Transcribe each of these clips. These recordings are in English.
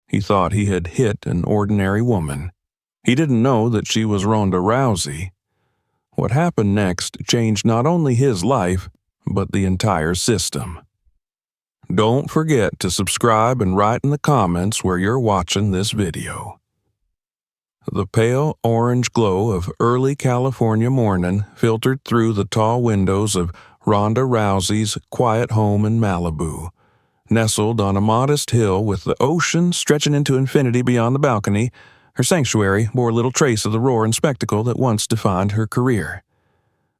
He thought he had hit an ordinary woman. He didn't know that she was Ronda Rousey. What happened next changed not only his life, but the entire system. Don't forget to subscribe and write in the comments where you're watching this video. The pale orange glow of early California morning filtered through the tall windows of Ronda Rousey's quiet home in Malibu. Nestled on a modest hill with the ocean stretching into infinity beyond the balcony, her sanctuary bore little trace of the roar and spectacle that once defined her career.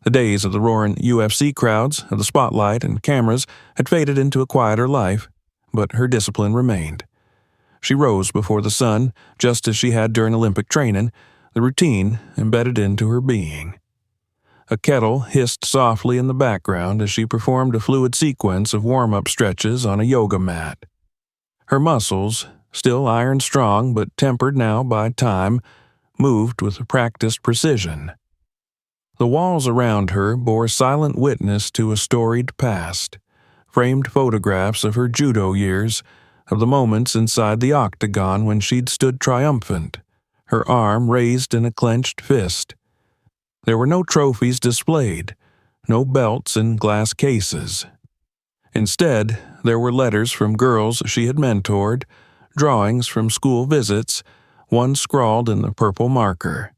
The days of the roaring UFC crowds, of the spotlight and cameras, had faded into a quieter life, but her discipline remained. She rose before the sun, just as she had during Olympic training, the routine embedded into her being. A kettle hissed softly in the background as she performed a fluid sequence of warm-up stretches on a yoga mat. Her muscles, still iron-strong but tempered now by time, moved with practiced precision. The walls around her bore silent witness to a storied past, framed photographs of her judo years, of the moments inside the octagon when she'd stood triumphant, her arm raised in a clenched fist. There were no trophies displayed, no belts in glass cases. Instead, there were letters from girls she had mentored, drawings from school visits, one scrawled in the purple marker.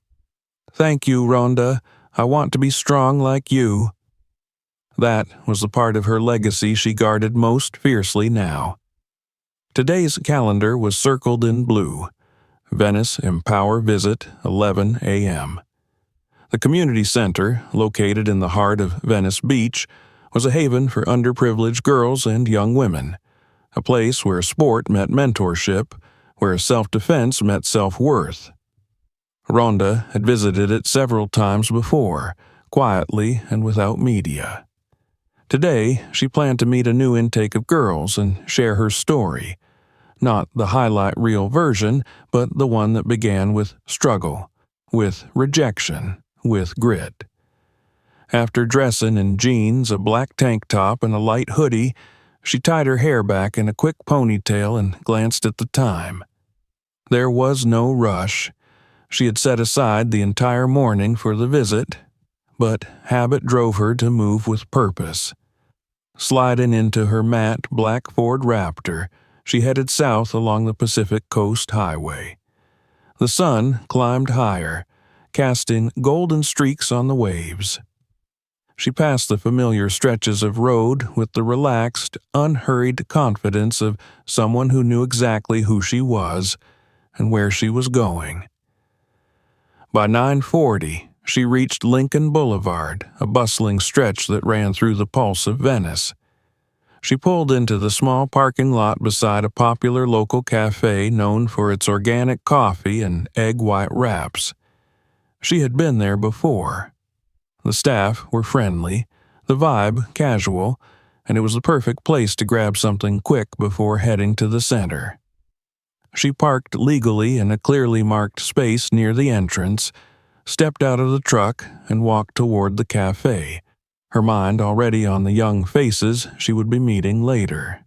"Thank you, Ronda. I want to be strong like you." That was the part of her legacy she guarded most fiercely now. Today's calendar was circled in blue. Venice Empower Visit, 11 a.m. The community center, located in the heart of Venice Beach, was a haven for underprivileged girls and young women, a place where sport met mentorship, where self-defense met self-worth. Ronda had visited it several times before, quietly and without media. Today, she planned to meet a new intake of girls and share her story, not the highlight reel version, but the one that began with struggle, with rejection, with grit. After dressing in jeans, a black tank top, and a light hoodie, she tied her hair back in a quick ponytail and glanced at the time. There was no rush. She had set aside the entire morning for the visit, but habit drove her to move with purpose. Sliding into her matte black Ford Raptor, she headed south along the Pacific Coast Highway. The sun climbed higher, casting golden streaks on the waves. She passed the familiar stretches of road with the relaxed, unhurried confidence of someone who knew exactly who she was and where she was going. By 9:40, she reached Lincoln Boulevard, a bustling stretch that ran through the pulse of Venice. She pulled into the small parking lot beside a popular local cafe known for its organic coffee and egg white wraps. She had been there before. The staff were friendly, the vibe casual, and it was the perfect place to grab something quick before heading to the center. She parked legally in a clearly marked space near the entrance, stepped out of the truck, and walked toward the cafe, her mind already on the young faces she would be meeting later.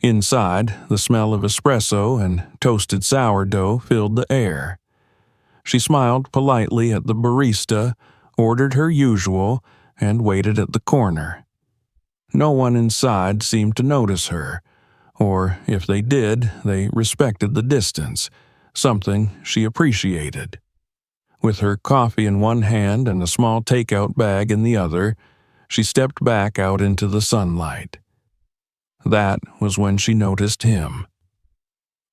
Inside, the smell of espresso and toasted sourdough filled the air. She smiled politely at the barista, ordered her usual, and waited at the corner. No one inside seemed to notice her, or if they did, they respected the distance, something she appreciated. With her coffee in one hand and a small takeout bag in the other, she stepped back out into the sunlight. That was when she noticed him.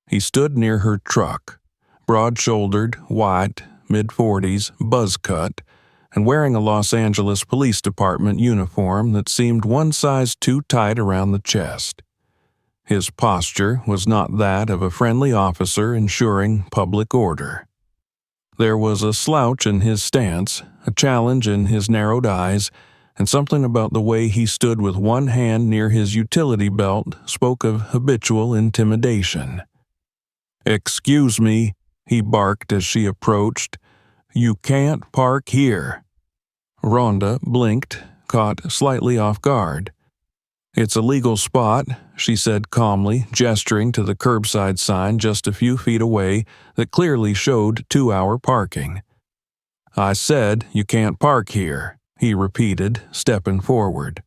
He stood near her truck, broad-shouldered, white, mid-40s, buzz-cut, and wearing a Los Angeles Police Department uniform that seemed one size too tight around the chest. His posture was not that of a friendly officer ensuring public order. There was a slouch in his stance, a challenge in his narrowed eyes, and something about the way he stood with one hand near his utility belt spoke of habitual intimidation. "Excuse me," he barked as she approached. "You can't park here." Ronda blinked, caught slightly off guard. "It's a legal spot," she said calmly, gesturing to the curbside sign just a few feet away that clearly showed 2-hour parking. "I said you can't park here," he repeated, stepping forward.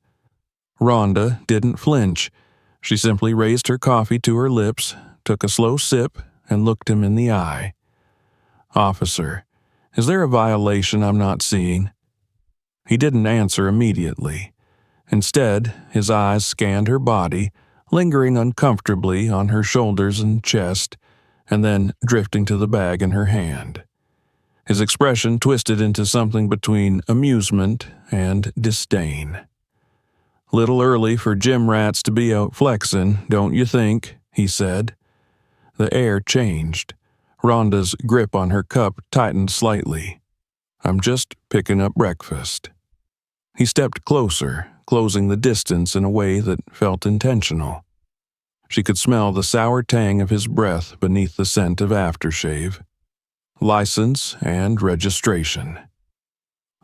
Rhonda didn't flinch. She simply raised her coffee to her lips, took a slow sip, and looked him in the eye. "Officer, is there a violation I'm not seeing?" He didn't answer immediately. Instead, his eyes scanned her body, lingering uncomfortably on her shoulders and chest, and then drifting to the bag in her hand. His expression twisted into something between amusement and disdain. "Little early for gym rats to be out flexing, don't you think?" he said. The air changed. Rhonda's grip on her cup tightened slightly. "I'm just picking up breakfast." He stepped closer, closing the distance in a way that felt intentional. She could smell the sour tang of his breath beneath the scent of aftershave. License and registration.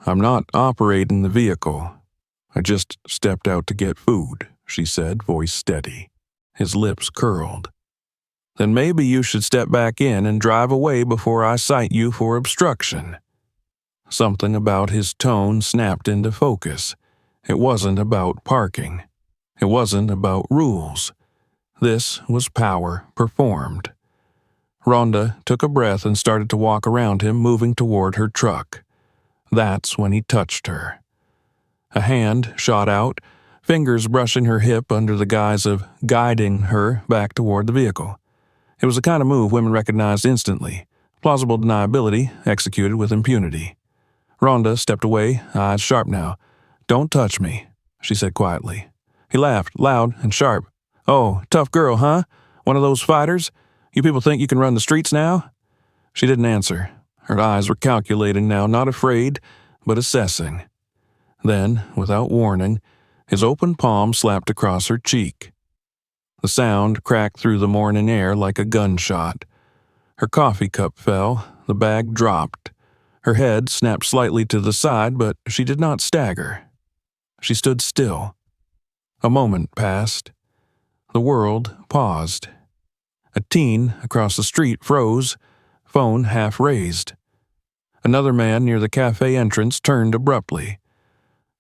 "I'm not operating the vehicle. I just stepped out to get food," she said, voice steady. His lips curled. "Then maybe you should step back in and drive away before I cite you for obstruction." Something about his tone snapped into focus. It wasn't about parking. It wasn't about rules. This was power performed. Rhonda took a breath and started to walk around him, moving toward her truck. That's when he touched her. A hand shot out, fingers brushing her hip under the guise of guiding her back toward the vehicle. It was the kind of move women recognized instantly. Plausible deniability executed with impunity. Rhonda stepped away, eyes sharp now. "Don't touch me," she said quietly. He laughed, loud and sharp. "Oh, tough girl, huh? One of those fighters? You people think you can run the streets now?" She didn't answer. Her eyes were calculating now, not afraid, but assessing. Then, without warning, his open palm slapped across her cheek. The sound cracked through the morning air like a gunshot. Her coffee cup fell, the bag dropped. Her head snapped slightly to the side, but she did not stagger. She stood still. A moment passed. The world paused. A teen across the street froze, phone half raised. Another man near the cafe entrance turned abruptly.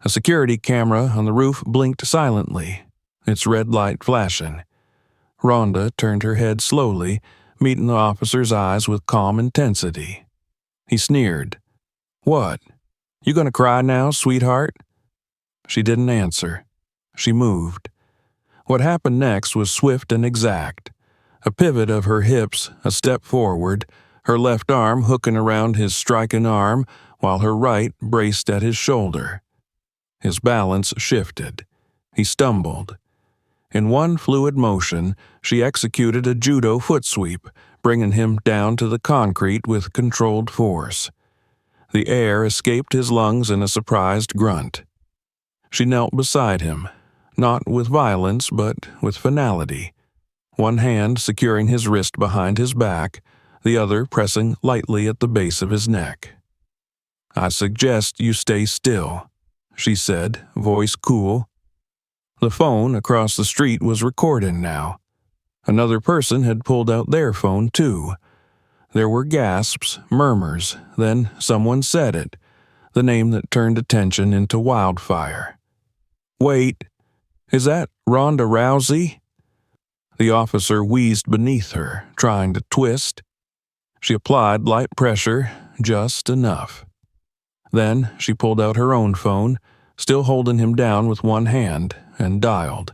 A security camera on the roof blinked silently, its red light flashing. Rhonda turned her head slowly, meeting the officer's eyes with calm intensity. He sneered. "What? You gonna cry now, sweetheart?" She didn't answer. She moved. What happened next was swift and exact. A pivot of her hips, a step forward, her left arm hooking around his striking arm while her right braced at his shoulder. His balance shifted. He stumbled. In one fluid motion, she executed a judo foot sweep, bringing him down to the concrete with controlled force. The air escaped his lungs in a surprised grunt. She knelt beside him, not with violence but with finality, one hand securing his wrist behind his back, the other pressing lightly at the base of his neck. "I suggest you stay still," she said, voice cool. The phone across the street was recording now. Another person had pulled out their phone too. There were gasps, murmurs, then someone said it, the name that turned attention into wildfire. "Wait, is that Ronda Rousey?" The officer wheezed beneath her, trying to twist. She applied light pressure, just enough. Then she pulled out her own phone, still holding him down with one hand, and dialed.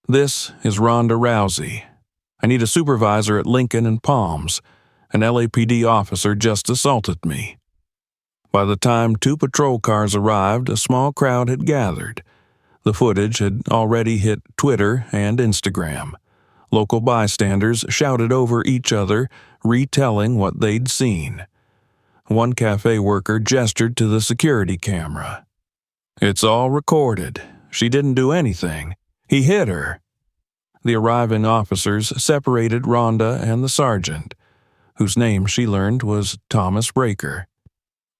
"This is Ronda Rousey. I need a supervisor at Lincoln and Palms. An LAPD officer just assaulted me." By the time 2 patrol cars arrived, a small crowd had gathered. The footage had already hit Twitter and Instagram. Local bystanders shouted over each other, retelling what they'd seen. One cafe worker gestured to the security camera. "It's all recorded. She didn't do anything. He hit her." The arriving officers separated Rhonda and the sergeant, whose name she learned was Thomas Breaker.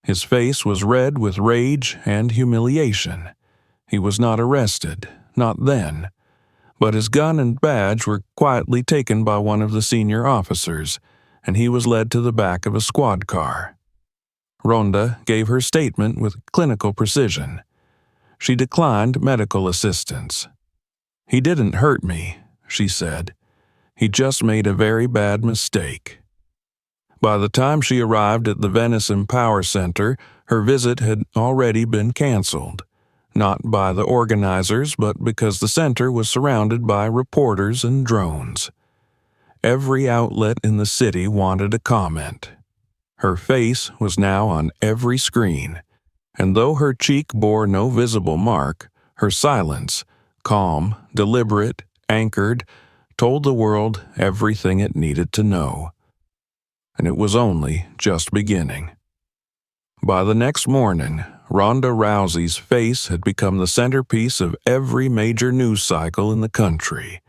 His face was red with rage and humiliation. He was not arrested, not then. But his gun and badge were quietly taken by one of the senior officers, and he was led to the back of a squad car. Ronda gave her statement with clinical precision. She declined medical assistance. "He didn't hurt me," she said. "He just made a very bad mistake." By the time she arrived at the Venice Empower Center, her visit had already been canceled. Not by the organizers, but because the center was surrounded by reporters and drones. Every outlet in the city wanted a comment. Her face was now on every screen, and though her cheek bore no visible mark, her silence, calm, deliberate, anchored, told the world everything it needed to know. And it was only just beginning. By the next morning, Ronda Rousey's face had become the centerpiece of every major news cycle in the country.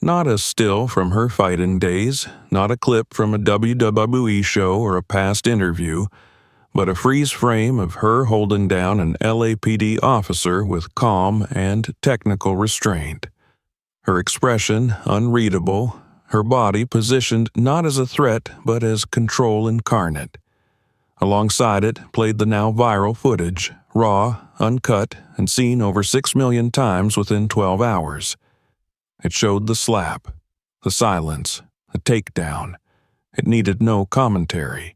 Not a still from her fighting days, not a clip from a WWE show or a past interview, but a freeze frame of her holding down an LAPD officer with calm and technical restraint. Her expression unreadable, her body positioned not as a threat but as control incarnate. Alongside it played the now viral footage, raw, uncut, and seen over 6 million times within 12 hours. It showed the slap, the silence, the takedown. It needed no commentary.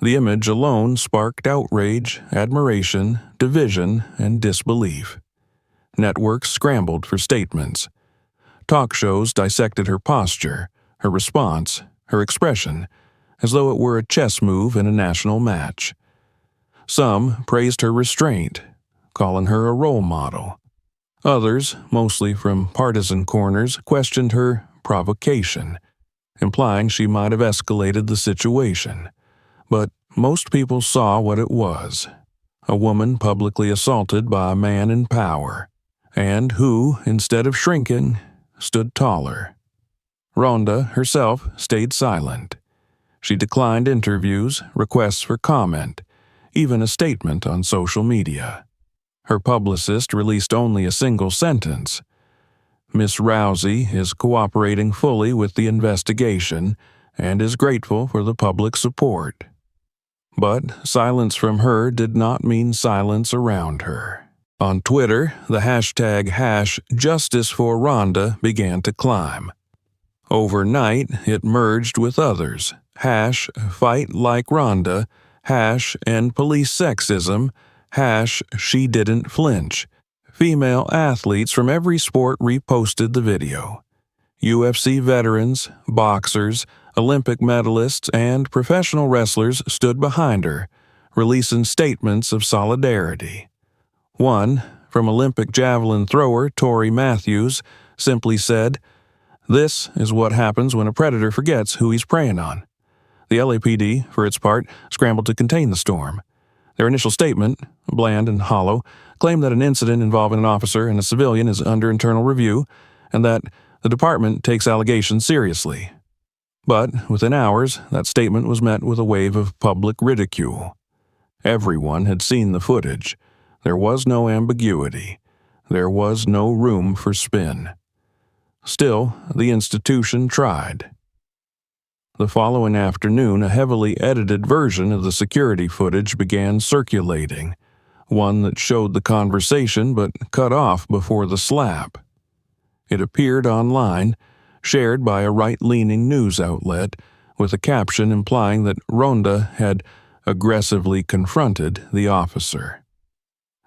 The image alone sparked outrage, admiration, division, and disbelief. Networks scrambled for statements. Talk shows dissected her posture, her response, her expression, as though it were a chess move in a national match. Some praised her restraint, calling her a role model. Others, mostly from partisan corners, questioned her provocation, implying she might have escalated the situation. But most people saw what it was: a woman publicly assaulted by a man in power, and who, instead of shrinking, stood taller. Ronda herself stayed silent. She declined interviews, requests for comment, even a statement on social media. Her publicist released only a single sentence: "Miss Rousey is cooperating fully with the investigation and is grateful for the public support." But silence from her did not mean silence around her. On Twitter, the hashtag #JusticeForRonda began to climb. Overnight, it merged with others: #FightLikeRonda, #EndPoliceSexism, #SheDidn'tFlinch. Female athletes from every sport reposted the video. UFC veterans, boxers, Olympic medalists, and professional wrestlers stood behind her, releasing statements of solidarity. One, from Olympic javelin thrower Tori Matthews, simply said, "This is what happens when a predator forgets who he's preying on." The LAPD, for its part, scrambled to contain the storm. Their initial statement, bland and hollow, claimed that an incident involving an officer and a civilian is under internal review, and that the department takes allegations seriously. But within hours, that statement was met with a wave of public ridicule. Everyone had seen the footage. There was no ambiguity. There was no room for spin. Still, the institution tried. The following afternoon, a heavily edited version of the security footage began circulating, one that showed the conversation but cut off before the slap. It appeared online, shared by a right-leaning news outlet, with a caption implying that Ronda had aggressively confronted the officer.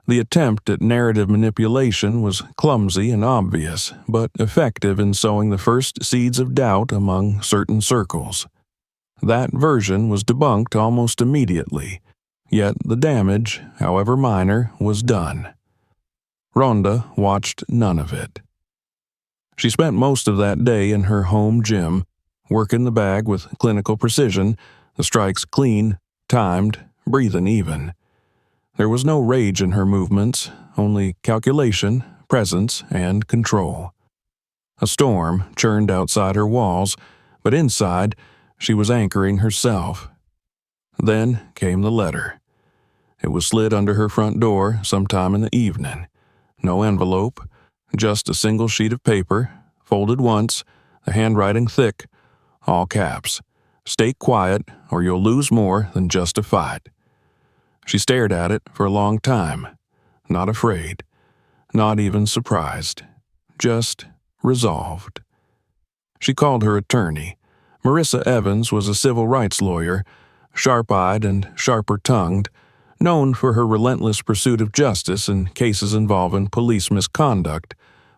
The attempt at narrative manipulation was clumsy and obvious, but effective in sowing the first seeds of doubt among certain circles. That version was debunked almost immediately, yet the damage, however minor, was done. Ronda watched none of it. She spent most of that day in her home gym, working the bag with clinical precision, the strikes clean, timed, breathing even. There was no rage in her movements, only calculation, presence, and control. A storm churned outside her walls, but inside, she was anchoring herself. Then came the letter. It was slid under her front door sometime in the evening. No envelope, Just a single sheet of paper, folded once, the handwriting thick, all caps. "Stay quiet or you'll lose more than just a fight." She stared at it for a long time, not afraid, not even surprised, just resolved. She called her attorney. Marissa Evans was a civil rights lawyer, sharp-eyed and sharper-tongued, known for her relentless pursuit of justice in cases involving police misconduct,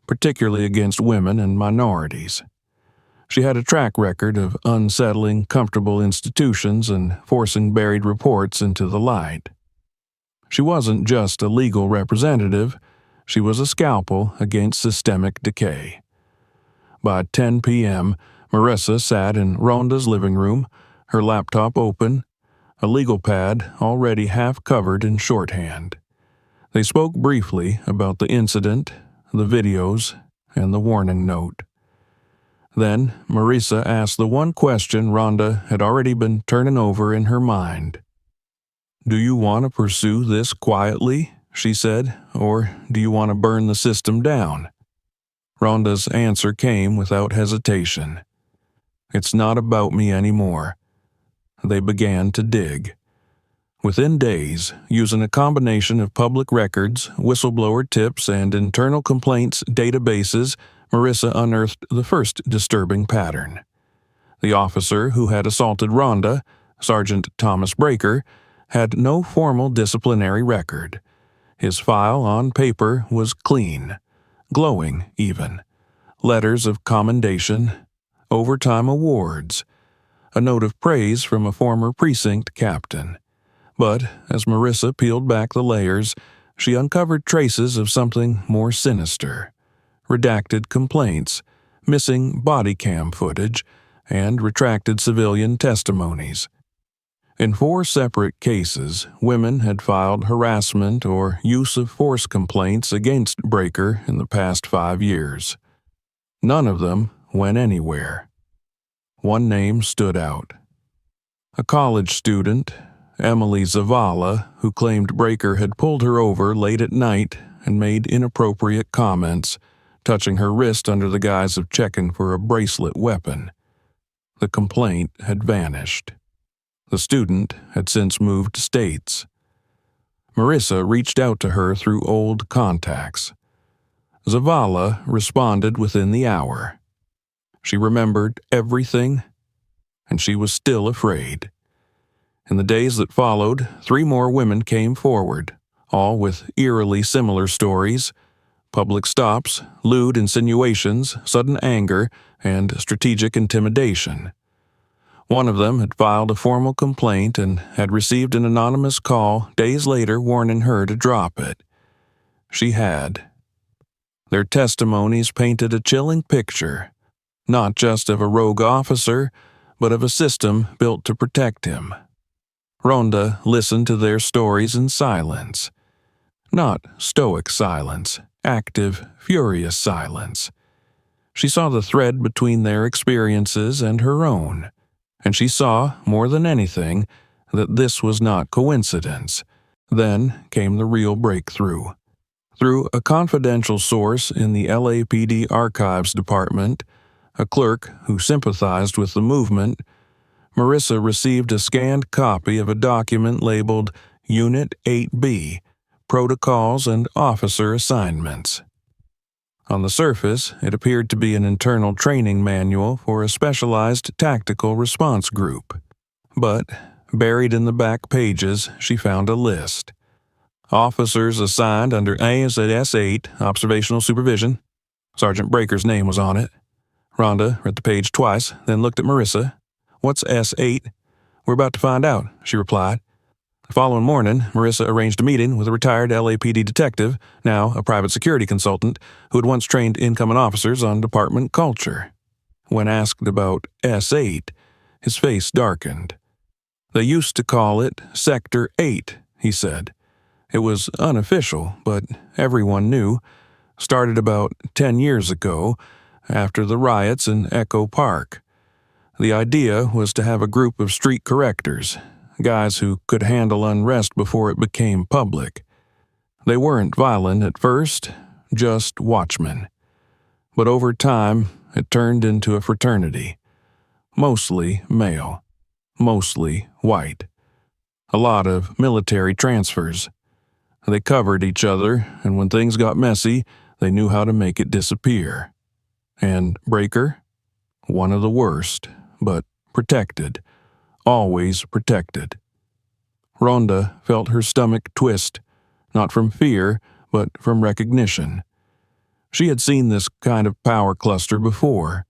particularly against women and minorities. She had a track record of unsettling comfortable institutions and forcing buried reports into the light. She wasn't just a legal representative, she was a scalpel against systemic decay. By 10 p.m., Marissa sat in Rhonda's living room, her laptop open, a legal pad already half covered in shorthand. They spoke briefly about the incident, the videos, and the warning note. Then Marissa asked the one question Ronda had already been turning over in her mind. "Do you want to pursue this quietly," she said, "or do you want to burn the system down?" Ronda's answer came without hesitation. "It's not about me anymore." They began to dig. Within days, using a combination of public records, whistleblower tips, and internal complaints databases, Marissa unearthed the first disturbing pattern. The officer who had assaulted Ronda, Sergeant Thomas Breaker, had no formal disciplinary record. His file on paper was clean, glowing even. Letters of commendation, overtime awards, a note of praise from a former precinct captain. But as Marissa peeled back the layers, she uncovered traces of something more sinister. Redacted complaints, missing body cam footage, and retracted civilian testimonies. In 4 separate cases, women had filed harassment or use of force complaints against Breaker in the past 5 years. None of them went anywhere. One name stood out. A college student, Emily Zavala, who claimed Breaker had pulled her over late at night and made inappropriate comments, touching her wrist under the guise of checking for a bracelet weapon. The complaint had vanished. The student had since moved states. Marissa reached out to her through old contacts. Zavala responded within the hour. She remembered everything, and she was still afraid. In the days that followed, 3 more women came forward, all with eerily similar stories: public stops, lewd insinuations, sudden anger, and strategic intimidation. One of them had filed a formal complaint and had received an anonymous call days later warning her to drop it. She had. Their testimonies painted a chilling picture, not just of a rogue officer, but of a system built to protect him. Ronda listened to their stories in silence. Not stoic silence, active, furious silence. She saw the thread between their experiences and her own, and she saw, more than anything, that this was not coincidence. Then came the real breakthrough. Through a confidential source in the LAPD Archives Department, a clerk who sympathized with the movement, Marissa received a scanned copy of a document labeled Unit 8B, Protocols and Officer Assignments. On the surface, it appeared to be an internal training manual for a specialized tactical response group. But, buried in the back pages, she found a list. Officers assigned under ASS-8, Observational Supervision. Sergeant Breaker's name was on it. Ronda read the page twice, then looked at Marissa. "What's S8? "We're about to find out," she replied. The following morning, Marissa arranged a meeting with a retired LAPD detective, now a private security consultant, who had once trained incoming officers on department culture. When asked about S8, his face darkened. "They used to call it Sector 8, he said. "It was unofficial, but everyone knew. Started about 10 years ago, after the riots in Echo Park. The idea was to have a group of street correctors, guys who could handle unrest before it became public. They weren't violent at first, just watchmen. But over time, it turned into a fraternity. Mostly male. Mostly white. A lot of military transfers. They covered each other, and when things got messy, they knew how to make it disappear. And Breaker? One of the worst, but protected. Always protected. Ronda felt her stomach twist, not from fear, but from recognition. She had seen this kind of power cluster before,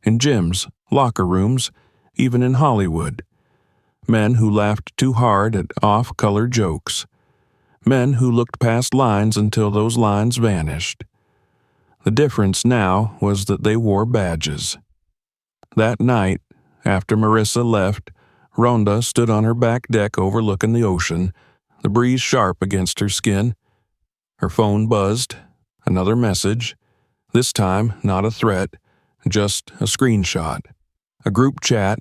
in gyms, locker rooms, even in Hollywood. Men who laughed too hard at off-color jokes. Men who looked past lines until those lines vanished. The difference now was that they wore badges. That night, after Marissa left, Ronda stood on her back deck overlooking the ocean, the breeze sharp against her skin. Her phone buzzed. Another message. This time, not a threat, just a screenshot. A group chat,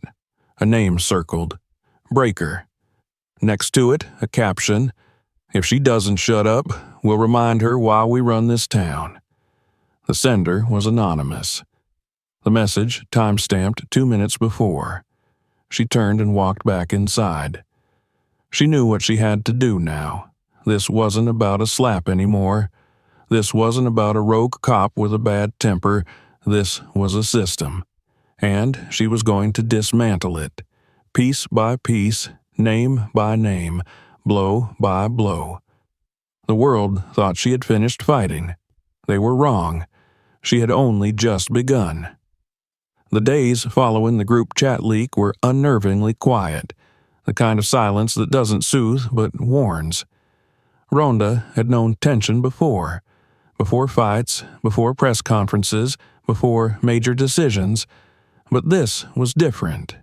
a name circled. Breaker. Next to it, a caption. If she doesn't shut up, we'll remind her while we run this town. The sender was anonymous. The message time-stamped 2 minutes before. She turned and walked back inside. She knew what she had to do now. This wasn't about a slap anymore. This wasn't about a rogue cop with a bad temper. This was a system. And she was going to dismantle it. Piece by piece, name by name, blow by blow. The world thought she had finished fighting. They were wrong. She had only just begun. The days following the group chat leak were unnervingly quiet, the kind of silence that doesn't soothe but warns. Ronda had known tension before fights, before press conferences, before major decisions, but this was different.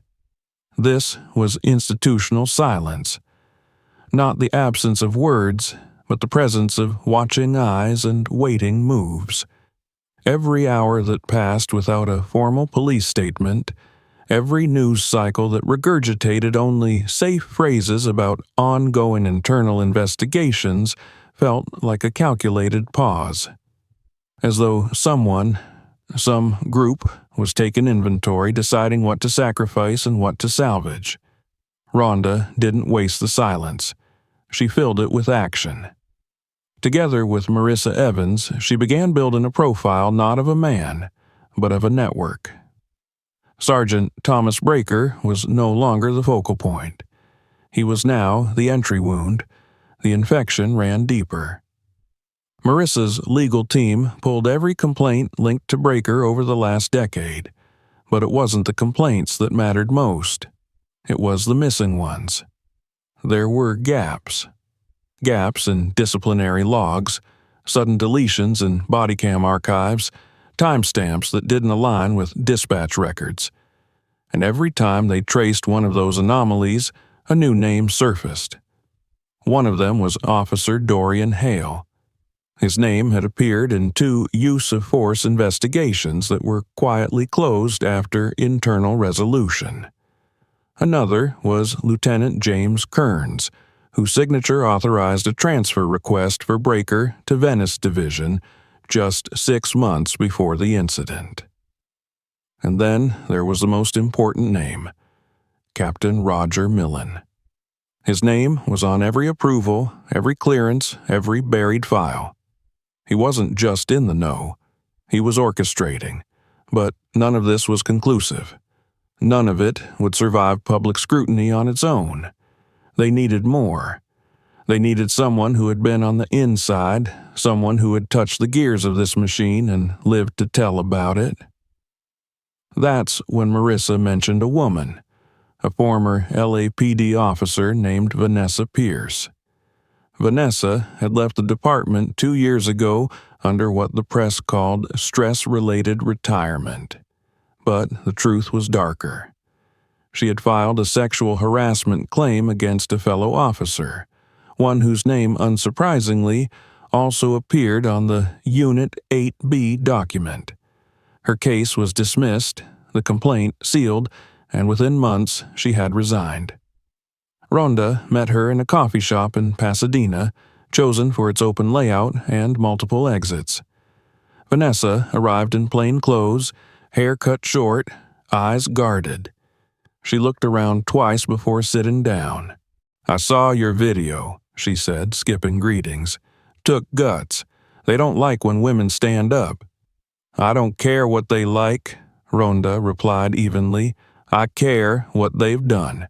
This was institutional silence. Not the absence of words, but the presence of watching eyes and waiting moves. Every hour that passed without a formal police statement, every news cycle that regurgitated only safe phrases about ongoing internal investigations felt like a calculated pause. As though someone, some group, was taking inventory, deciding what to sacrifice and what to salvage. Ronda didn't waste the silence. She filled it with action. Together with Marissa Evans, she began building a profile not of a man, but of a network. Sergeant Thomas Breaker was no longer the focal point. He was now the entry wound. The infection ran deeper. Marissa's legal team pulled every complaint linked to Breaker over the last decade, but it wasn't the complaints that mattered most. It was the missing ones. There were gaps. Gaps in disciplinary logs, sudden deletions in body cam archives, timestamps that didn't align with dispatch records. And every time they traced one of those anomalies, a new name surfaced. One of them was Officer Dorian Hale. His name had appeared in 2 use-of-force investigations that were quietly closed after internal resolution. Another was Lieutenant James Kearns, whose signature authorized a transfer request for Breaker to Venice Division just 6 months before the incident. And then there was the most important name, Captain Roger Millen. His name was on every approval, every clearance, every buried file. He wasn't just in the know. He was orchestrating. But none of this was conclusive. None of it would survive public scrutiny on its own. They needed more. They needed someone who had been on the inside, someone who had touched the gears of this machine and lived to tell about it. That's when Marissa mentioned a woman, a former LAPD officer named Vanessa Pierce. Vanessa had left the department 2 years ago under what the press called stress-related retirement. But the truth was darker. She had filed a sexual harassment claim against a fellow officer, one whose name, unsurprisingly, also appeared on the Unit 8B document. Her case was dismissed, the complaint sealed, and within months she had resigned. Ronda met her in a coffee shop in Pasadena, chosen for its open layout and multiple exits. Vanessa arrived in plain clothes, hair cut short, eyes guarded. She looked around twice before sitting down. "I saw your video," she said, skipping greetings. "Took guts. They don't like when women stand up." "I don't care what they like," Ronda replied evenly. "I care what they've done,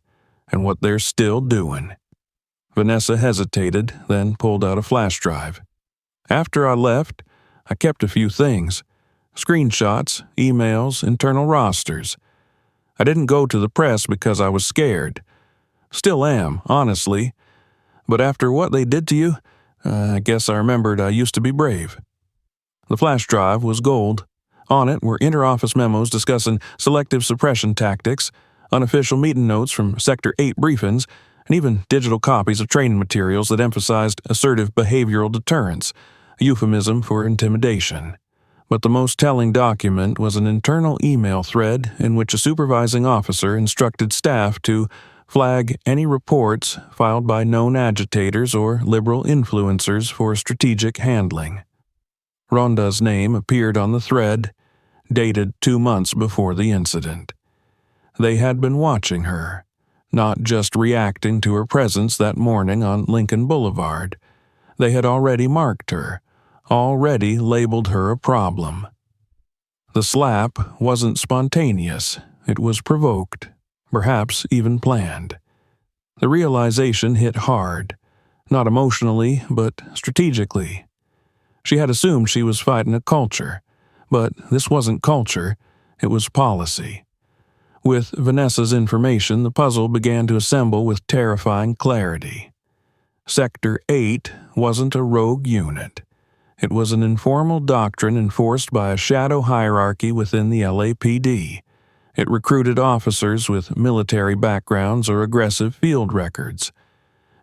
and what they're still doing." Vanessa hesitated, then pulled out a flash drive. "After I left, I kept a few things. Screenshots, emails, internal rosters. I didn't go to the press because I was scared. Still am, honestly. But after what they did to you, I guess I remembered I used to be brave." The flash drive was gold. On it were inter-office memos discussing selective suppression tactics, unofficial meeting notes from Sector 8 briefings, and even digital copies of training materials that emphasized assertive behavioral deterrence, a euphemism for intimidation. But the most telling document was an internal email thread in which a supervising officer instructed staff to flag any reports filed by known agitators or liberal influencers for strategic handling. Ronda's name appeared on the thread, dated 2 months before the incident. They had been watching her, not just reacting to her presence that morning on Lincoln Boulevard. They had already marked her, already labeled her a problem. The slap wasn't spontaneous, it was provoked, perhaps even planned. The realization hit hard, not emotionally, but strategically. She had assumed she was fighting a culture, but this wasn't culture, it was policy. With Vanessa's information, the puzzle began to assemble with terrifying clarity. Sector 8 wasn't a rogue unit. It was an informal doctrine enforced by a shadow hierarchy within the LAPD. It recruited officers with military backgrounds or aggressive field records.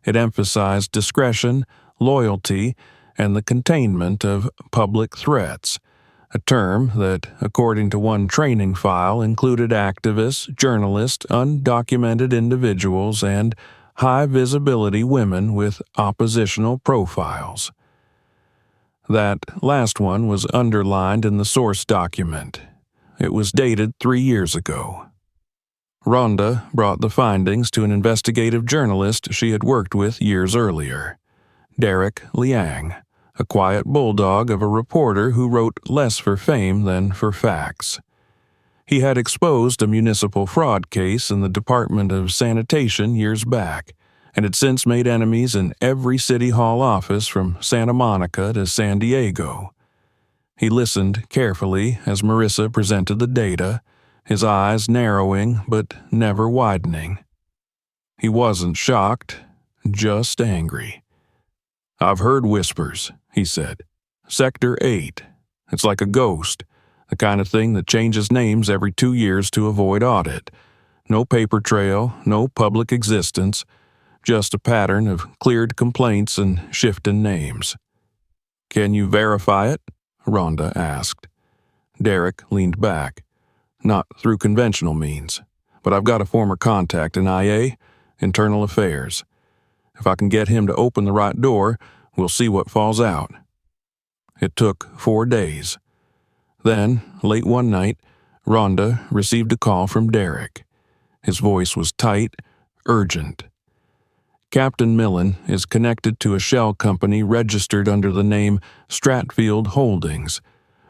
It emphasized discretion, loyalty, and the containment of public threats, a term that, according to one training file, included activists, journalists, undocumented individuals, and high-visibility women with oppositional profiles. That last one was underlined in the source document. It was dated 3 years ago. Ronda brought the findings to an investigative journalist she had worked with years earlier, Derek Liang, a quiet bulldog of a reporter who wrote less for fame than for facts. He had exposed a municipal fraud case in the Department of Sanitation years back, and had since made enemies in every city hall office from Santa Monica to San Diego. He listened carefully as Marissa presented the data, his eyes narrowing but never widening. He wasn't shocked, just angry. "I've heard whispers," he said. "Sector 8. It's like a ghost, the kind of thing that changes names every 2 years to avoid audit. No paper trail, no public existence, just a pattern of cleared complaints and shifting names." "Can you verify it?" Ronda asked. Derek leaned back. "Not through conventional means, but I've got a former contact in IA, Internal Affairs. If I can get him to open the right door, we'll see what falls out." It took 4 days. Then, late one night, Ronda received a call from Derek. His voice was tight, urgent. "Captain Millen is connected to a shell company registered under the name Stratfield Holdings.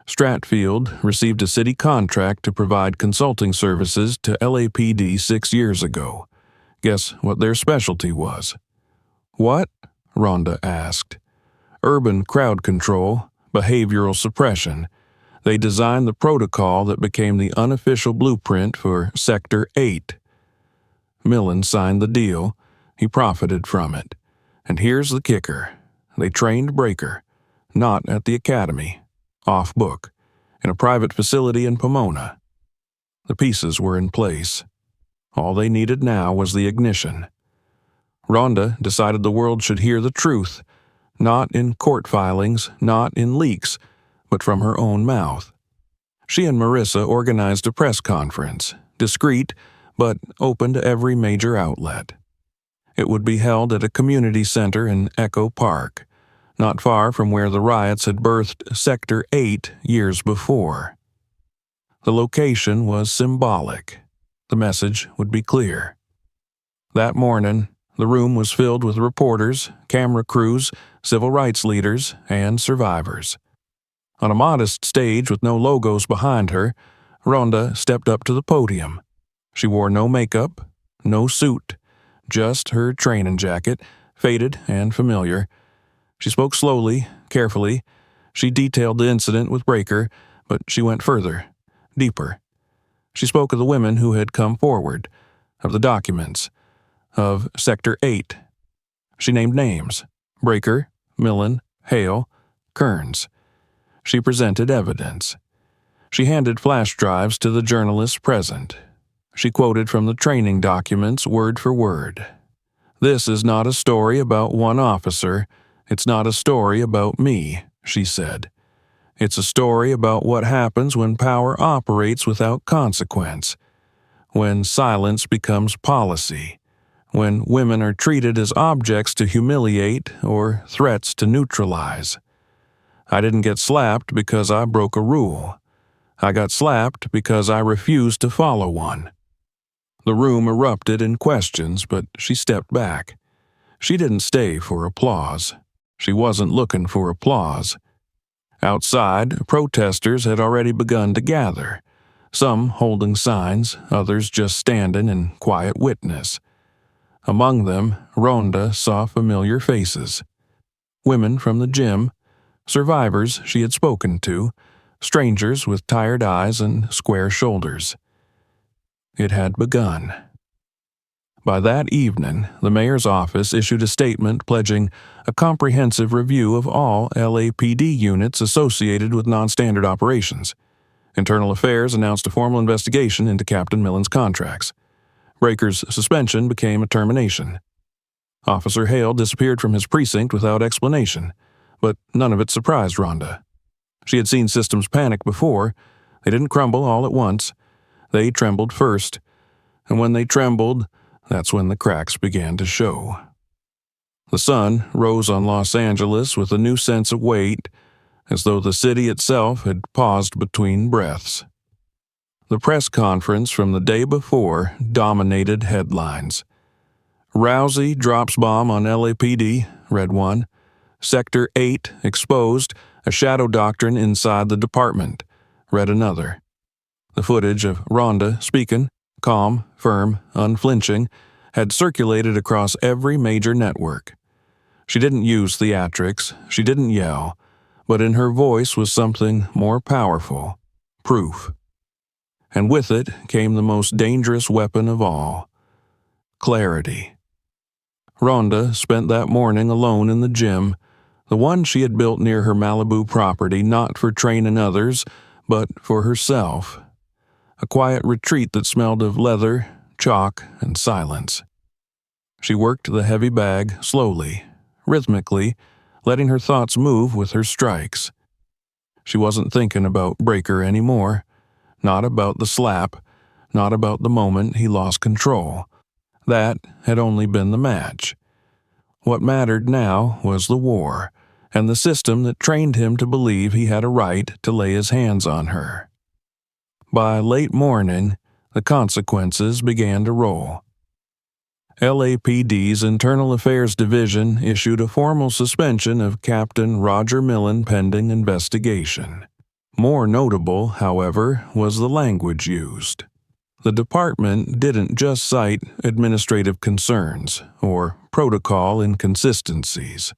Stratfield received a city contract to provide consulting services to LAPD 6 years ago. Guess what their specialty was?" "What?" Ronda asked. "Urban crowd control, behavioral suppression. They designed the protocol that became the unofficial blueprint for Sector 8. Millen signed the deal. He profited from it. And here's the kicker. They trained Breaker, not at the academy, off book, in a private facility in Pomona. The pieces were in place. All they needed now was the ignition. Ronda decided the world should hear the truth, not in court filings, not in leaks, but from her own mouth. She and Marissa organized a press conference, discreet, but open to every major outlet. It would be held at a community center in Echo Park. not far from where the riots had birthed Sector 8 years before. The location was symbolic. The message would be clear. That morning, the room was filled with reporters, camera crews, civil rights leaders, and survivors. On a modest stage with no logos behind her, Ronda stepped up to the podium. She wore no makeup, no suit, just her training jacket, faded and familiar. She spoke slowly, carefully. She detailed the incident with Breaker, but she went further, deeper. She spoke of the women who had come forward, of the documents, of Sector 8. She named names: Breaker, Millen, Hale, Kearns. She presented evidence. She handed flash drives to the journalists present. She quoted from the training documents word for word. "This is not a story about one officer. It's not a story about me," she said. "It's a story about what happens when power operates without consequence, when silence becomes policy, when women are treated as objects to humiliate or threats to neutralize. I didn't get slapped because I broke a rule. I got slapped because I refused to follow one." The room erupted in questions, but she stepped back. She didn't stay for applause. She wasn't looking for applause. Outside, protesters had already begun to gather, some holding signs, others just standing in quiet witness. Among them, Ronda saw familiar faces. Women from the gym, survivors she had spoken to, strangers with tired eyes and square shoulders. It had begun. By that evening, the mayor's office issued a statement pledging a comprehensive review of all LAPD units associated with non-standard operations. Internal Affairs announced a formal investigation into Captain Millen's contracts. Breaker's suspension became a termination. Officer Hale disappeared from his precinct without explanation, but none of it surprised Ronda. She had seen systems panic before. They didn't crumble all at once. They trembled first, and when they trembled, that's when the cracks began to show. The sun rose on Los Angeles with a new sense of weight, as though the city itself had paused between breaths. The press conference from the day before dominated headlines. "Rousey drops bomb on LAPD," read one. "Sector 8 exposed, a shadow doctrine inside the department," read another. The footage of Ronda speaking, calm, firm, unflinching, had circulated across every major network. She didn't use theatrics, she didn't yell, but in her voice was something more powerful: proof. And with it came the most dangerous weapon of all: clarity. Ronda spent that morning alone in the gym, the one she had built near her Malibu property, not for training others, but for herself. A quiet retreat that smelled of leather, chalk, and silence. She worked the heavy bag slowly, rhythmically, letting her thoughts move with her strikes. She wasn't thinking about Breaker anymore, not about the slap, not about the moment he lost control. That had only been the match. What mattered now was the war, and the system that trained him to believe he had a right to lay his hands on her. By late morning, the consequences began to roll. LAPD's Internal Affairs Division issued a formal suspension of Captain Roger Millen pending investigation. More notable, however, was the language used. The department didn't just cite administrative concerns or protocol inconsistencies.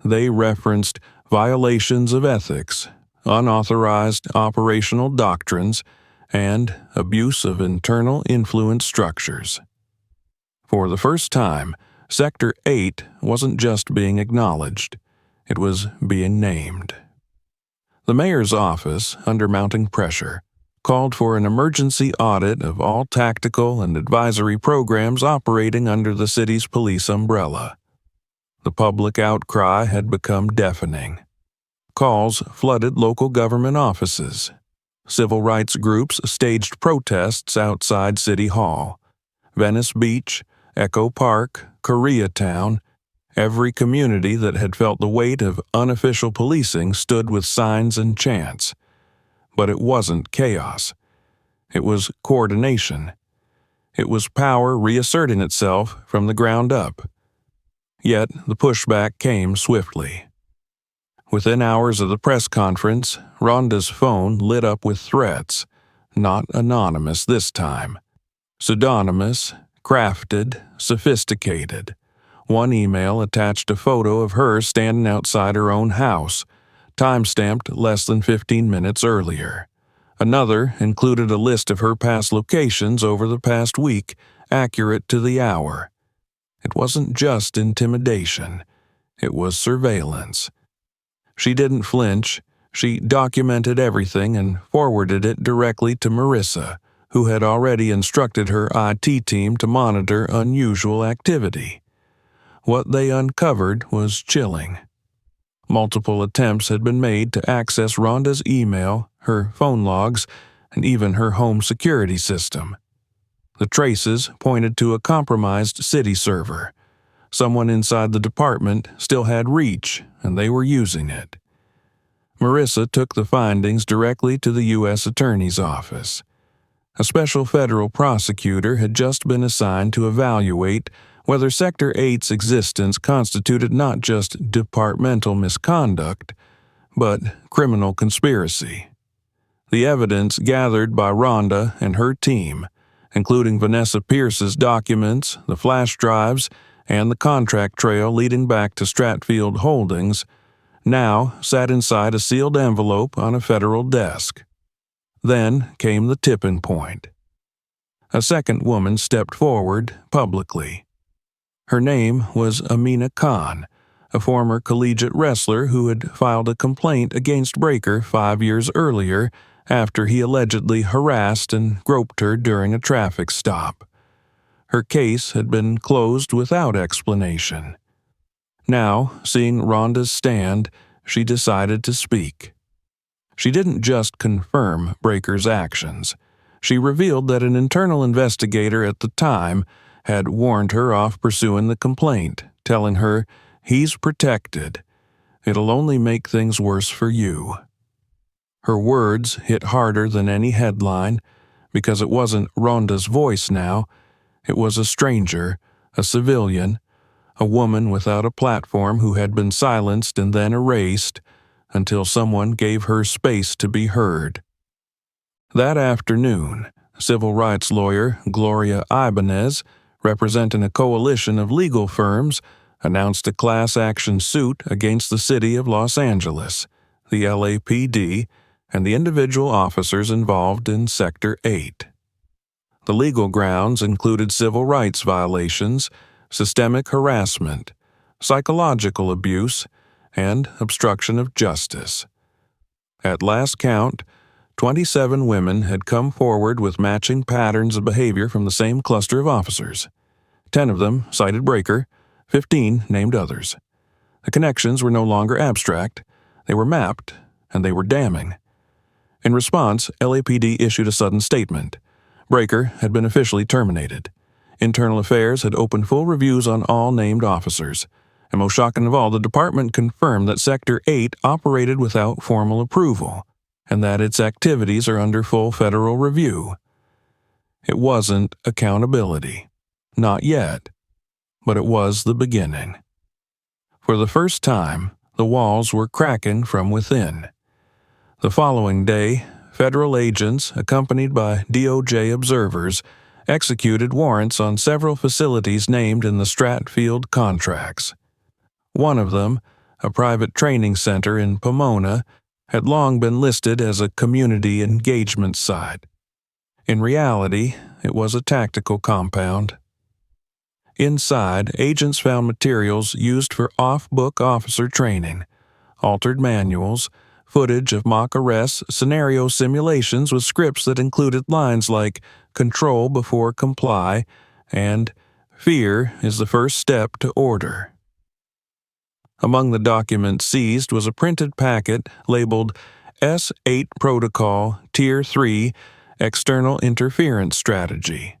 They referenced violations of ethics, unauthorized operational doctrines, and abuse of internal influence structures. For the first time, Sector 8 wasn't just being acknowledged, it was being named. The mayor's office, under mounting pressure, called for an emergency audit of all tactical and advisory programs operating under the city's police umbrella. The public outcry had become deafening. Calls flooded local government offices. Civil rights groups staged protests outside City Hall, Venice Beach, Echo Park, Koreatown, Every community that had felt the weight of unofficial policing stood with signs and chants. But it wasn't chaos. It was coordination. It was power reasserting itself from the ground up. Yet the pushback came swiftly. Within hours of the press conference, Ronda's phone lit up with threats, not anonymous this time. Pseudonymous, crafted, sophisticated. One email attached a photo of her standing outside her own house, time-stamped less than 15 minutes earlier. Another included a list of her past locations over the past week, accurate to the hour. It wasn't just intimidation. It was surveillance. She didn't flinch. She documented everything and forwarded it directly to Marissa, who had already instructed her IT team to monitor unusual activity. What they uncovered was chilling. Multiple attempts had been made to access Ronda's email, her phone logs, and even her home security system. The traces pointed to a compromised city server. Someone inside the department still had reach, and they were using it. Marissa took the findings directly to the U.S. Attorney's Office. A special federal prosecutor had just been assigned to evaluate whether Sector 8's existence constituted not just departmental misconduct, but criminal conspiracy. The evidence gathered by Ronda and her team, including Vanessa Pierce's documents, the flash drives, and the contract trail leading back to Stratfield Holdings, now sat inside a sealed envelope on a federal desk. Then came the tipping point. A second woman stepped forward publicly. Her name was Amina Khan, a former collegiate wrestler who had filed a complaint against Breaker 5 years earlier after he allegedly harassed and groped her during a traffic stop. Her case had been closed without explanation. Now, seeing Ronda's stand, she decided to speak. She didn't just confirm Breaker's actions. She revealed that an internal investigator at the time had warned her off pursuing the complaint, telling her, "He's protected. It'll only make things worse for you." Her words hit harder than any headline, because it wasn't Ronda's voice now. It was a stranger, a civilian, a woman without a platform who had been silenced and then erased until someone gave her space to be heard. That afternoon, civil rights lawyer Gloria Ibanez, representing a coalition of legal firms, announced a class action suit against the city of Los Angeles, the LAPD, and the individual officers involved in Sector 8. The legal grounds included civil rights violations, systemic harassment, psychological abuse, and obstruction of justice. At last count, 27 women had come forward with matching patterns of behavior from the same cluster of officers. 10 of them cited Breaker, 15 named others. The connections were no longer abstract, they were mapped, and they were damning. In response, LAPD issued a sudden statement. Breaker had been officially terminated. Internal Affairs had opened full reviews on all named officers. And most shocking of all, the department confirmed that Sector 8 operated without formal approval, and that its activities are under full federal review. It wasn't accountability. Not yet. But it was the beginning. For the first time, the walls were cracking from within. The following day, federal agents, accompanied by DOJ observers, executed warrants on several facilities named in the Stratfield contracts. One of them, a private training center in Pomona, had long been listed as a community engagement site. In reality, it was a tactical compound. Inside, agents found materials used for off-book officer training, altered manuals, footage of mock arrests, scenario simulations with scripts that included lines like "control before comply" and "fear is the first step to order." Among the documents seized was a printed packet labeled S8 Protocol Tier 3 External Interference Strategy.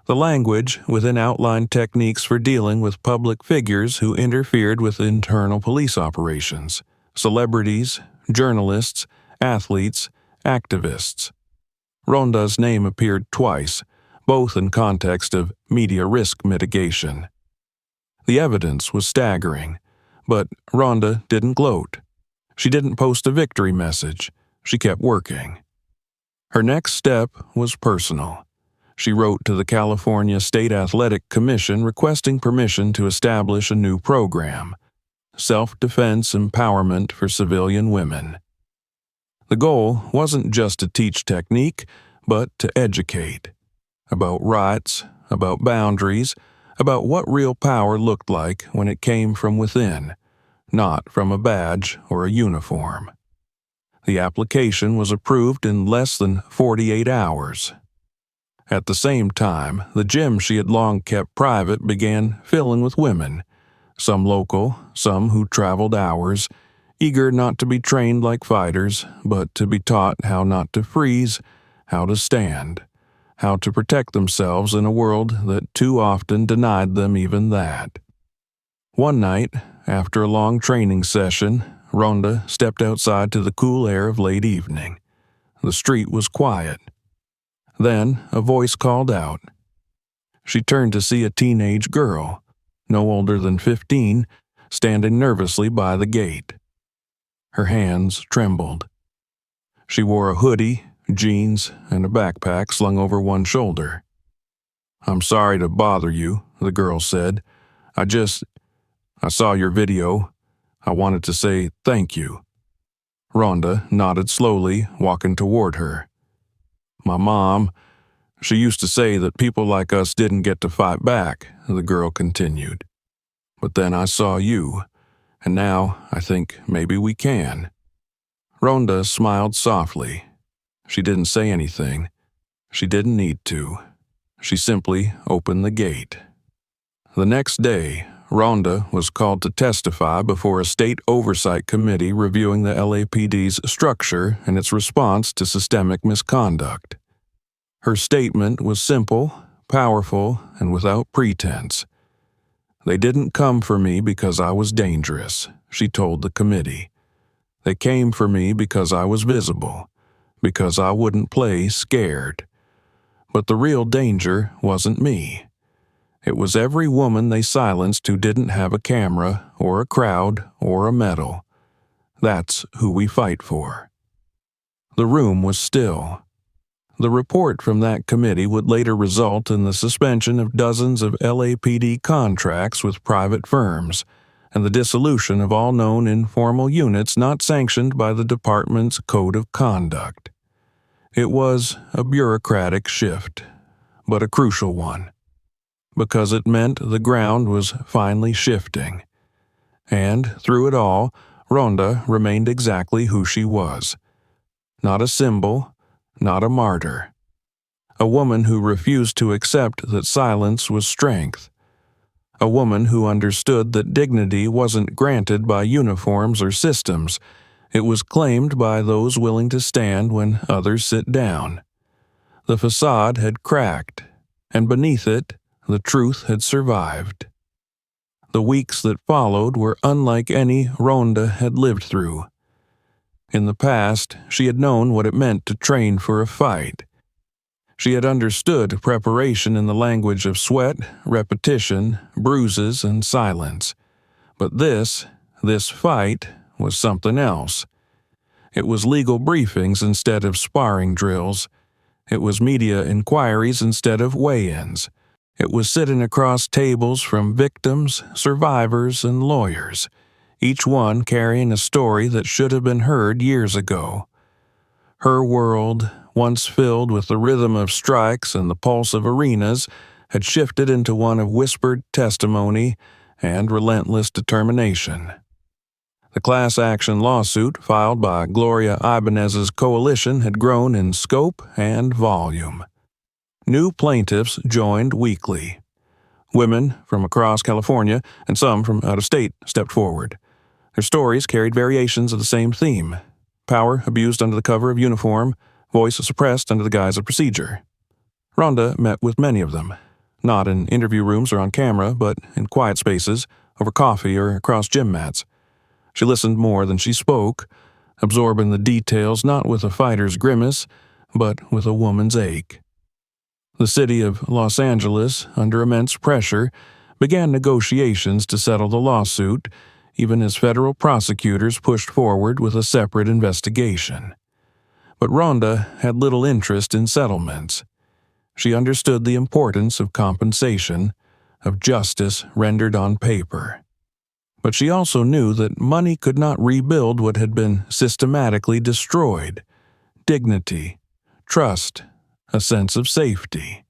The language within outlined techniques for dealing with public figures who interfered with internal police operations, celebrities, journalists, athletes, activists. Ronda's name appeared twice, both in context of media risk mitigation. The evidence was staggering, but Ronda didn't gloat. She didn't post a victory message. She kept working. Her next step was personal. She wrote to the California State Athletic Commission requesting permission to establish a new program, Self-Defense Empowerment for Civilian Women. The goal wasn't just to teach technique, but to educate. About rights, about boundaries, about what real power looked like when it came from within, not from a badge or a uniform. The application was approved in less than 48 hours. At the same time, the gym she had long kept private began filling with women, some local, some who traveled hours, eager not to be trained like fighters, but to be taught how not to freeze, how to stand, how to protect themselves in a world that too often denied them even that. One night, after a long training session, Ronda stepped outside to the cool air of late evening. The street was quiet. Then a voice called out. She turned to see a teenage girl, no older than 15, standing nervously by the gate. Her hands trembled. She wore a hoodie, jeans, and a backpack slung over one shoulder. "I'm sorry to bother you," the girl said. I saw your video. I wanted to say thank you." Ronda nodded slowly, walking toward her. "My mom, she used to say that people like us didn't get to fight back," the girl continued. "But then I saw you, and now I think maybe we can." Ronda smiled softly. She didn't say anything. She didn't need to. She simply opened the gate. The next day, Ronda was called to testify before a state oversight committee reviewing the LAPD's structure and its response to systemic misconduct. Her statement was simple, powerful, and without pretense. "They didn't come for me because I was dangerous," she told the committee. "They came for me because I was visible, because I wouldn't play scared. But the real danger wasn't me. It was every woman they silenced who didn't have a camera or a crowd or a medal. That's who we fight for." The room was still. The report from that committee would later result in the suspension of dozens of LAPD contracts with private firms and the dissolution of all known informal units not sanctioned by the department's code of conduct. It was a bureaucratic shift, but a crucial one, because it meant the ground was finally shifting. And through it all, Ronda remained exactly who she was. Not a symbol, not a martyr. A woman who refused to accept that silence was strength. A woman who understood that dignity wasn't granted by uniforms or systems. It was claimed by those willing to stand when others sit down. The facade had cracked, and beneath it, the truth had survived. The weeks that followed were unlike any Ronda had lived through. In the past, she had known what it meant to train for a fight. She had understood preparation in the language of sweat, repetition, bruises, and silence. But this fight, was something else. It was legal briefings instead of sparring drills. It was media inquiries instead of weigh-ins. It was sitting across tables from victims, survivors, and lawyers, each one carrying a story that should have been heard years ago. Her world, once filled with the rhythm of strikes and the pulse of arenas, had shifted into one of whispered testimony and relentless determination. The class action lawsuit filed by Gloria Ibanez's coalition had grown in scope and volume. New plaintiffs joined weekly. Women from across California and some from out of state stepped forward. Their stories carried variations of the same theme: power abused under the cover of uniform, voice suppressed under the guise of procedure. Ronda met with many of them. not in interview rooms or on camera, but in quiet spaces, over coffee or across gym mats. She listened more than she spoke, absorbing the details not with a fighter's grimace, but with a woman's ache. The city of Los Angeles, under immense pressure, began negotiations to settle the lawsuit, even as federal prosecutors pushed forward with a separate investigation. But Ronda had little interest in settlements. She understood the importance of compensation, of justice rendered on paper. But she also knew that money could not rebuild what had been systematically destroyed: dignity, trust, a sense of safety.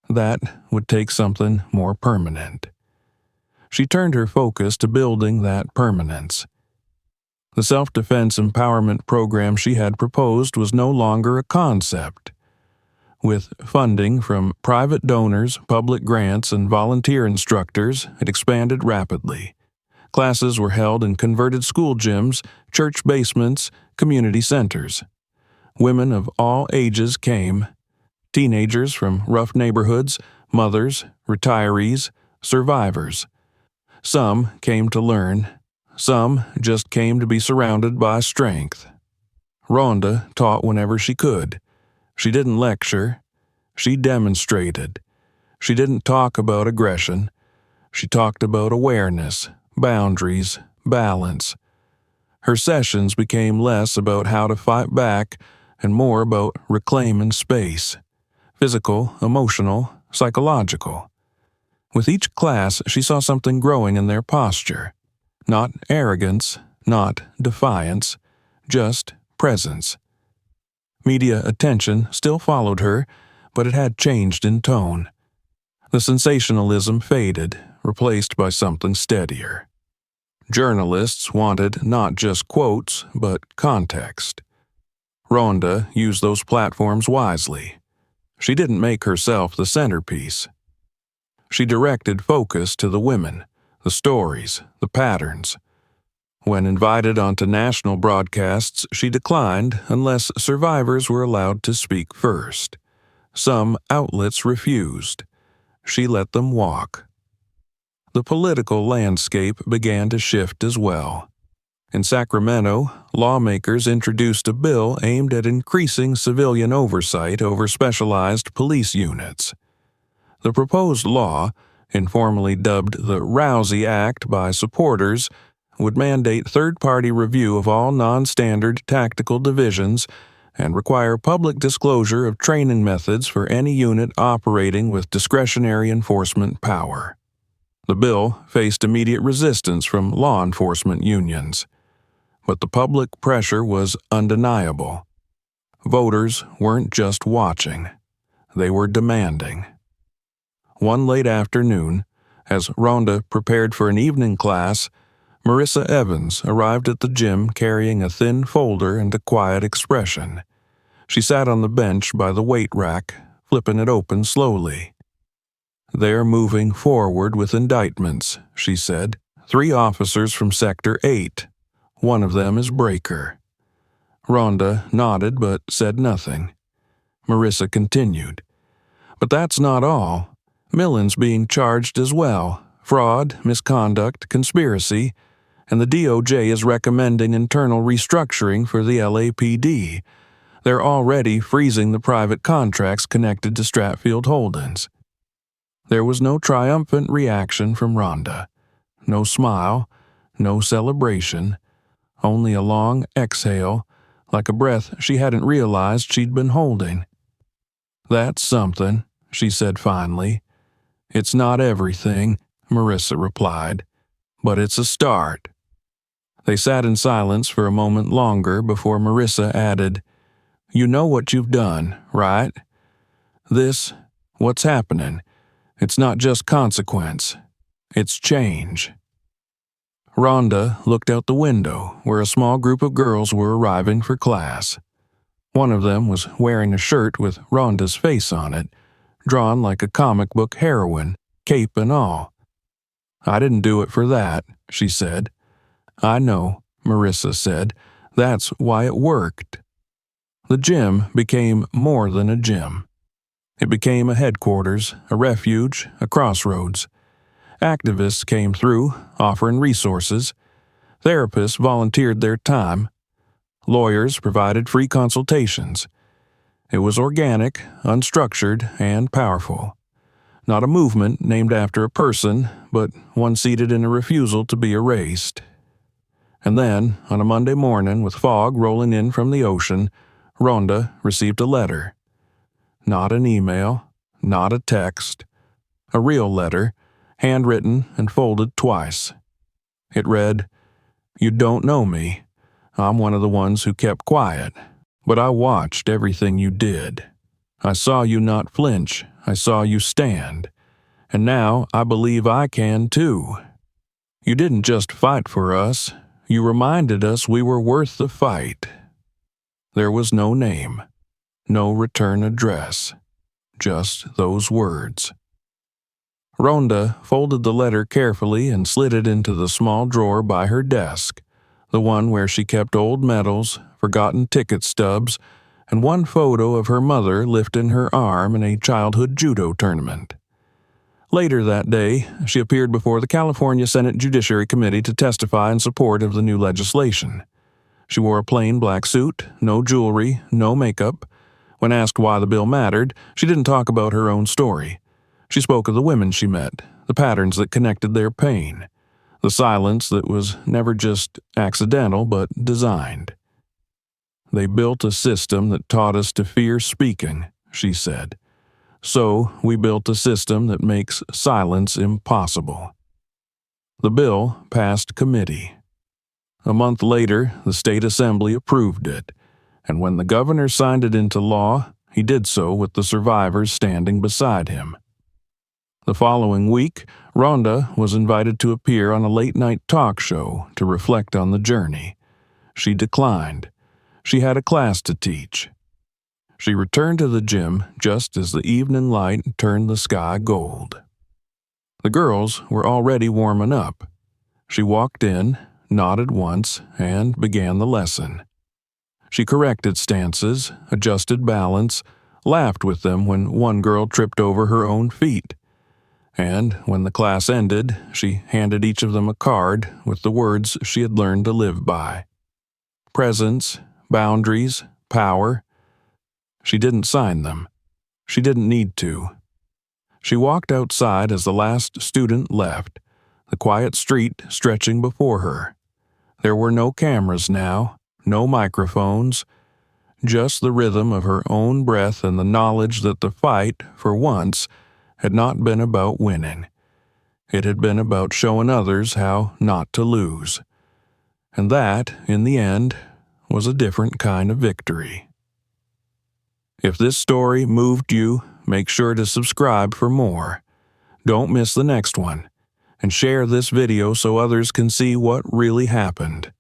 That would take something more permanent. She turned her focus to building that permanence. The self-defense empowerment program she had proposed was no longer a concept. With funding from private donors, public grants, and volunteer instructors, it expanded rapidly. Classes were held in converted school gyms, church basements, community centers. Women of all ages came: teenagers from rough neighborhoods, mothers, retirees, survivors. Some came to learn. Some just came to be surrounded by strength. Ronda taught whenever she could. She didn't lecture. She demonstrated. She didn't talk about aggression. She talked about awareness, boundaries, balance. Her sessions became less about how to fight back and more about reclaiming space: physical, emotional, psychological. With each class, she saw something growing in their posture. Not arrogance, not defiance, just presence. Media attention still followed her, but it had changed in tone. The sensationalism faded, replaced by something steadier. Journalists wanted not just quotes, but context. Ronda used those platforms wisely. She didn't make herself the centerpiece. She directed focus to the women, the stories, the patterns. When invited onto national broadcasts, she declined unless survivors were allowed to speak first. Some outlets refused. She let them walk. The political landscape began to shift as well. In Sacramento, lawmakers introduced a bill aimed at increasing civilian oversight over specialized police units. The proposed law, informally dubbed the Rousey Act by supporters, would mandate third-party review of all non-standard tactical divisions and require public disclosure of training methods for any unit operating with discretionary enforcement power. The bill faced immediate resistance from law enforcement unions, but the public pressure was undeniable. Voters weren't just watching, they were demanding. One late afternoon, as Ronda prepared for an evening class, Marissa Evans arrived at the gym carrying a thin folder and a quiet expression. She sat on the bench by the weight rack, flipping it open slowly. "They're moving forward with indictments," she said. "3 officers from Sector 8. One of them is Breaker." Ronda nodded but said nothing. Marissa continued. "But that's not all. Millen's being charged as well: fraud, misconduct, conspiracy, and the DOJ is recommending internal restructuring for the LAPD. They're already freezing the private contracts connected to Stratfield Holdings." There was no triumphant reaction from Ronda. No smile, no celebration, only a long exhale, like a breath she hadn't realized she'd been holding. "That's something," she said finally. "It's not everything," Marissa replied, "but it's a start." They sat in silence for a moment longer before Marissa added, "You know what you've done, right? This, what's happening, it's not just consequence, it's change." Ronda looked out the window where a small group of girls were arriving for class. One of them was wearing a shirt with Ronda's face on it, drawn like a comic book heroine, cape and all. "I didn't do it for that," she said. "I know," Marissa said. "That's why it worked." The gym became more than a gym. It became a headquarters, a refuge, a crossroads. Activists came through, offering resources. Therapists volunteered their time. Lawyers provided free consultations. It was organic, unstructured, and powerful. Not a movement named after a person, but one seated in a refusal to be erased. And then, on a Monday morning with fog rolling in from the ocean, Ronda received a letter. Not an email, not a text. A real letter, handwritten and folded twice. It read, "You don't know me. I'm one of the ones who kept quiet, but I watched everything you did. I saw you not flinch. I saw you stand. And now I believe I can too. You didn't just fight for us. You reminded us we were worth the fight." There was no name, no return address, just those words. Ronda folded the letter carefully and slid it into the small drawer by her desk, the one where she kept old medals, forgotten ticket stubs, and one photo of her mother lifting her arm in a childhood judo tournament. Later that day, she appeared before the California Senate Judiciary Committee to testify in support of the new legislation. She wore a plain black suit, no jewelry, no makeup. When asked why the bill mattered, she didn't talk about her own story. She spoke of the women she met, the patterns that connected their pain, the silence that was never just accidental but designed. "They built a system that taught us to fear speaking," she said. "So we built a system that makes silence impossible." The bill passed committee. A month later, the state assembly approved it, and when the governor signed it into law, he did so with the survivors standing beside him. The following week, Ronda was invited to appear on a late-night talk show to reflect on the journey. She declined. She had a class to teach. She returned to the gym just as the evening light turned the sky gold. The girls were already warming up. She walked in, nodded once, and began the lesson. She corrected stances, adjusted balance, laughed with them when one girl tripped over her own feet. And when the class ended, she handed each of them a card with the words she had learned to live by. Presence, boundaries, power. She didn't sign them. She didn't need to. She walked outside as the last student left, the quiet street stretching before her. There were no cameras now, no microphones, just the rhythm of her own breath and the knowledge that the fight, for once, had not been about winning. It had been about showing others how not to lose. And that, in the end, was a different kind of victory. If this story moved you, make sure to subscribe for more. Don't miss the next one, and share this video so others can see what really happened.